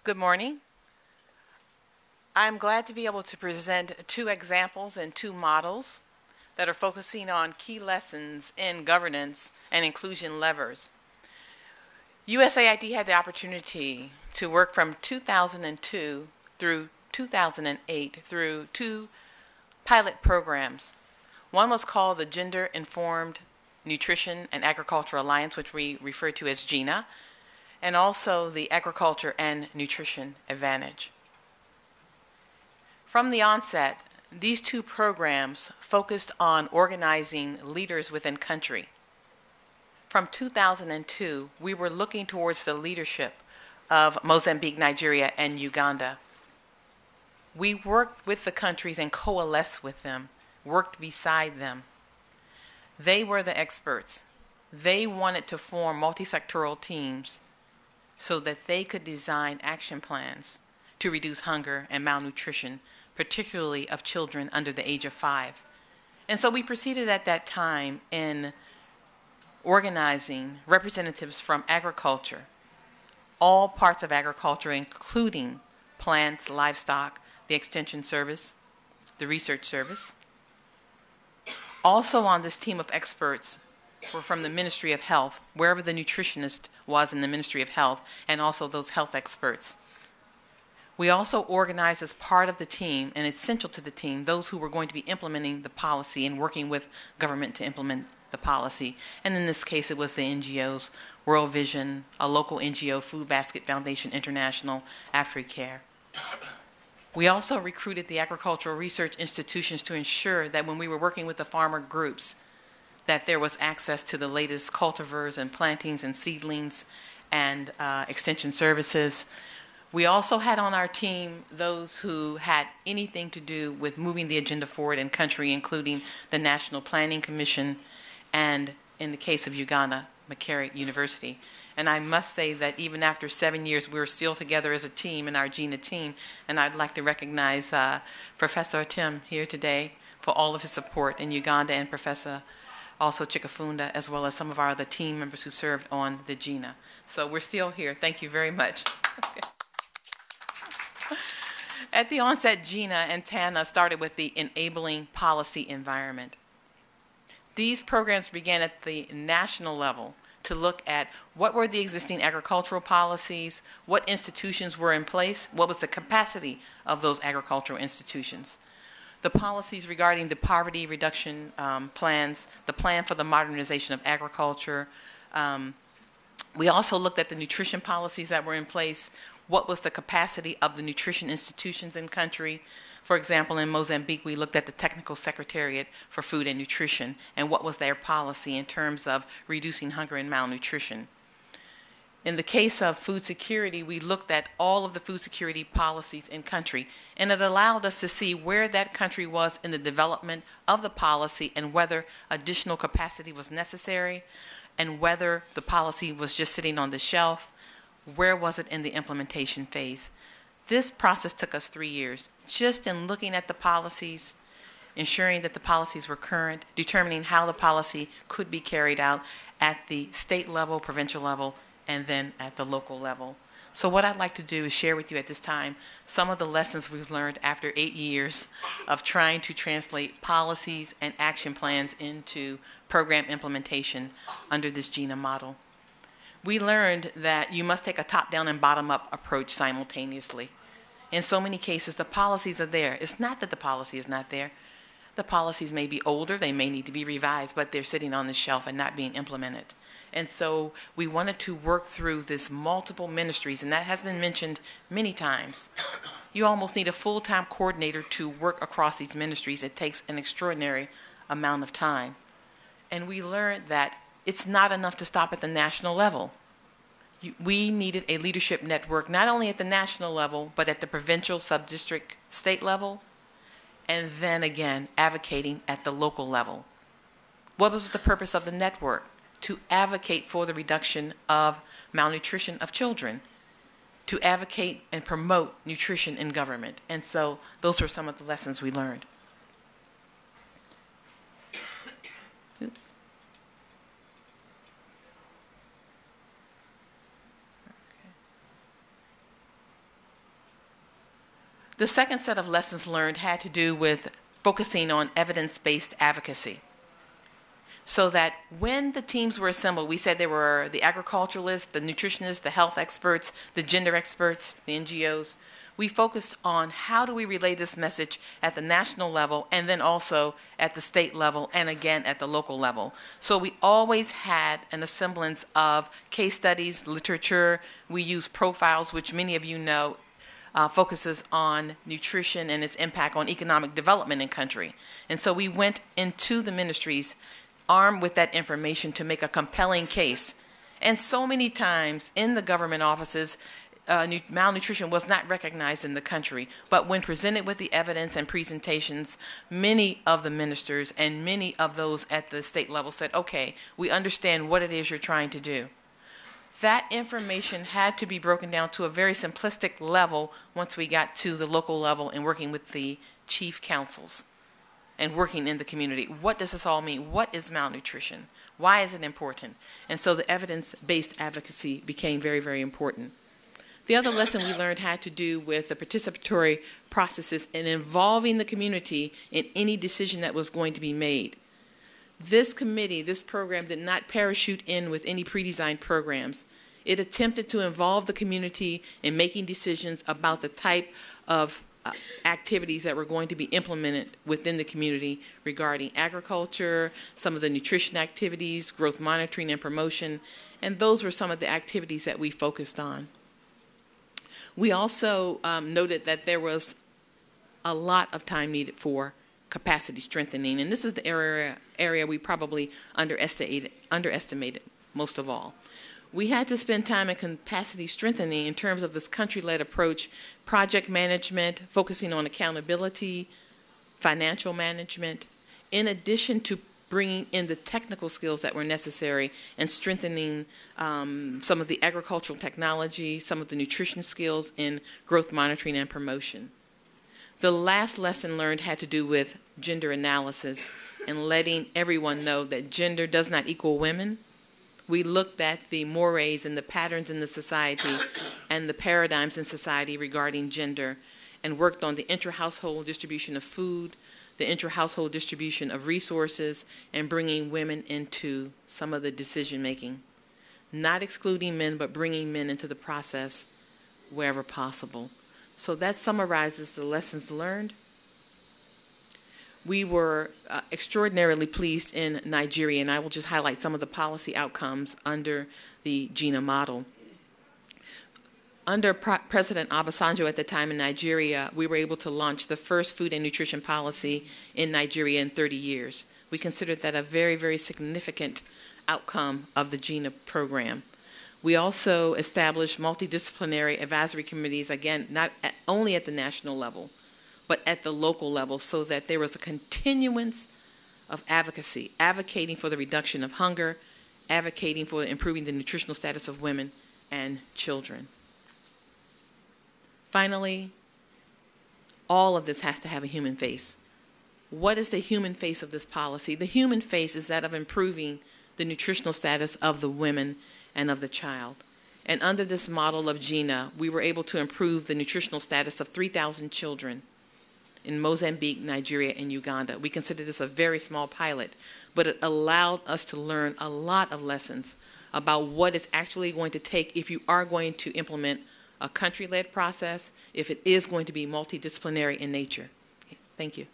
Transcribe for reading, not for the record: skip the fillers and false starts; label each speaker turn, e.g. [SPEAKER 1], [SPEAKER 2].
[SPEAKER 1] Good morning. I'm glad to be able to present two examples and two models that are focusing on key lessons in governance and inclusion levers. USAID had the opportunity to work from 2002 through 2008 through two pilot programs. One was called the Gender Informed Nutrition and Agriculture Alliance, which we refer to as GINA, and also the Agriculture and Nutrition Advantage. From the onset, these two programs focused on organizing leaders within country. From 2002, we were looking towards the leadership of Mozambique, Nigeria, and Uganda. We worked with the countries and coalesced with them, worked beside them. They were the experts. They wanted to form multi-sectoral teams so that they could design action plans to reduce hunger and malnutrition, particularly of children under the age of 5. And so we proceeded at that time in organizing representatives from agriculture, all parts of agriculture, including plants, livestock, the extension service, the research service. Also on this team of experts were from the Ministry of Health, wherever the nutritionist was in the Ministry of Health, and also those health experts. We also organized as part of the team, and essential to the team, those who were going to be implementing the policy and working with government to implement the policy. And in this case, it was the NGOs, World Vision, a local NGO, Food Basket Foundation International, AfriCare. We also recruited the agricultural research institutions to ensure that when we were working with the farmer groups, that there was access to the latest cultivars and plantings and seedlings and extension services. We also had on our team those who had anything to do with moving the agenda forward in country, including the National Planning Commission and, in the case of Uganda, Makerere University. And I must say that even after 7 years, we're still together as a team in our GINA team. And I'd like to recognize Professor Tim here today for all of his support in Uganda, and Professor also Chikafunda, as well as some of our other team members who served on the GINA. So we're still here. Thank you very much. At the onset, GINA and TANA started with the enabling policy environment. These programs began at the national level to look at what were the existing agricultural policies, what institutions were in place, what was the capacity of those agricultural institutions. The policies regarding the poverty reduction plans, the plan for the modernization of agriculture. We also looked at the nutrition policies that were in place. What was the capacity of the nutrition institutions in country? For example, in Mozambique, we looked at the Technical Secretariat for Food and Nutrition and what was their policy in terms of reducing hunger and malnutrition. In the case of food security, we looked at all of the food security policies in country, and it allowed us to see where that country was in the development of the policy and whether additional capacity was necessary and whether the policy was just sitting on the shelf. Where was it in the implementation phase? This process took us 3 years, just in looking at the policies, ensuring that the policies were current, determining how the policy could be carried out at the state level, provincial level, and then at the local level. So what I'd like to do is share with you at this time some of the lessons we've learned after 8 years of trying to translate policies and action plans into program implementation under this GINA model. We learned that you must take a top-down and bottom-up approach simultaneously. In so many cases, the policies are there. It's not that the policy is not there. The policies may be older, they may need to be revised, but they're sitting on the shelf and not being implemented. And so we wanted to work through this multiple ministries, and that has been mentioned many times. You almost need a full-time coordinator to work across these ministries. It takes an extraordinary amount of time. And we learned that it's not enough to stop at the national level. We needed a leadership network, not only at the national level, but at the provincial, sub-district, state level, and then again, advocating at the local level. What was the purpose of the network? To advocate for the reduction of malnutrition of children, to advocate and promote nutrition in government. And so those were some of the lessons we learned. Oops. The second set of lessons learned had to do with focusing on evidence-based advocacy. So that when the teams were assembled, we said there were the agriculturalists, the nutritionists, the health experts, the gender experts, the NGOs. We focused on how do we relay this message at the national level and then also at the state level and again at the local level. So we always had an assemblance of case studies, literature. We used profiles, which many of you know focuses on nutrition and its impact on economic development in country. And so we went into the ministries armed with that information to make a compelling case. And so many times in the government offices, malnutrition was not recognized in the country. But when presented with the evidence and presentations, many of the ministers and many of those at the state level said, okay, we understand what it is you're trying to do. That information had to be broken down to a very simplistic level once we got to the local level and working with the chief councils and working in the community. What does this all mean? What is malnutrition? Why is it important? And so the evidence-based advocacy became very, very important. The other lesson we learned had to do with the participatory processes and involving the community in any decision that was going to be made. This committee, this program, did not parachute in with any pre-designed programs. It attempted to involve the community in making decisions about the type of activities that were going to be implemented within the community regarding agriculture, some of the nutrition activities, growth monitoring and promotion, and those were some of the activities that we focused on. We also noted that there was a lot of time needed for capacity strengthening, and this is the area we probably underestimated most of all. We had to spend time in capacity strengthening in terms of this country-led approach, project management, focusing on accountability, financial management, in addition to bringing in the technical skills that were necessary and strengthening some of the agricultural technology, some of the nutrition skills in growth monitoring and promotion. The last lesson learned had to do with gender analysis and letting everyone know that gender does not equal women. We looked at the mores and the patterns in the society and the paradigms in society regarding gender and worked on the intra-household distribution of food, the intra-household distribution of resources, and bringing women into some of the decision-making. Not excluding men, but bringing men into the process wherever possible. So that summarizes the lessons learned. We were extraordinarily pleased in Nigeria, and I will just highlight some of the policy outcomes under the GINA model. Under President Obasanjo at the time in Nigeria, we were able to launch the first food and nutrition policy in Nigeria in 30 years. We considered that a very, very significant outcome of the GINA program. We also established multidisciplinary advisory committees, again, not only at the national level, but at the local level, so that there was a continuance of advocacy, advocating for the reduction of hunger, advocating for improving the nutritional status of women and children. Finally, all of this has to have a human face. What is the human face of this policy? The human face is that of improving the nutritional status of the women and of the child. And under this model of GINA, we were able to improve the nutritional status of 3,000 children in Mozambique, Nigeria, and Uganda. We consider this a very small pilot, but it allowed us to learn a lot of lessons about what it's actually going to take if you are going to implement a country-led process, if it is going to be multidisciplinary in nature. Thank you.